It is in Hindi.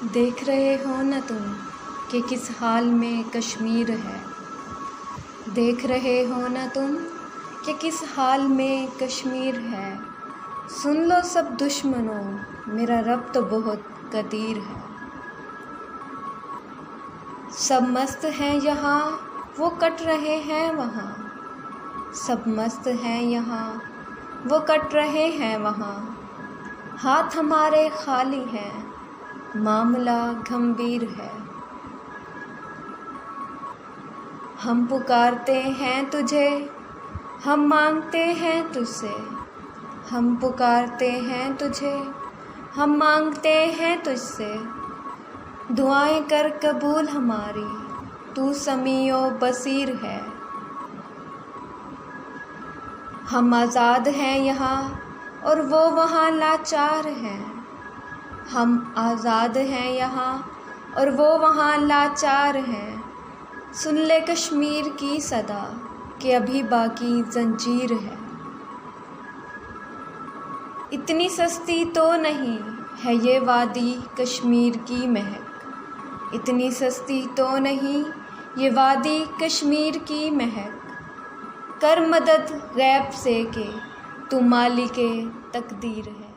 देख रहे हो न तुम कि किस हाल में कश्मीर है। देख रहे हो न तुम कि किस हाल में कश्मीर है। सुन लो सब दुश्मनों, मेरा रब तो बहुत कदीर है। सब मस्त हैं यहाँ, वो कट रहे हैं वहाँ। सब मस्त हैं यहाँ, वो कट रहे हैं वहाँ। हाथ हमारे खाली हैं, मामला गंभीर है। हम पुकारते हैं तुझे, हम मांगते हैं तुझसे। हम पुकारते हैं तुझे, हम मांगते हैं तुझसे। दुआएं कर कबूल हमारी, तू समीओ बसीर है। हम आज़ाद हैं यहाँ और वो वहाँ लाचार हैं। हम आज़ाद हैं यहाँ और वो वहाँ लाचार हैं। सुन ले कश्मीर की सदा कि अभी बाकी जंजीर है। इतनी सस्ती तो नहीं है ये वादी कश्मीर की महक। इतनी सस्ती तो नहीं ये वादी कश्मीर की महक। कर मदद गैब से के तू मालिके तकदीर है।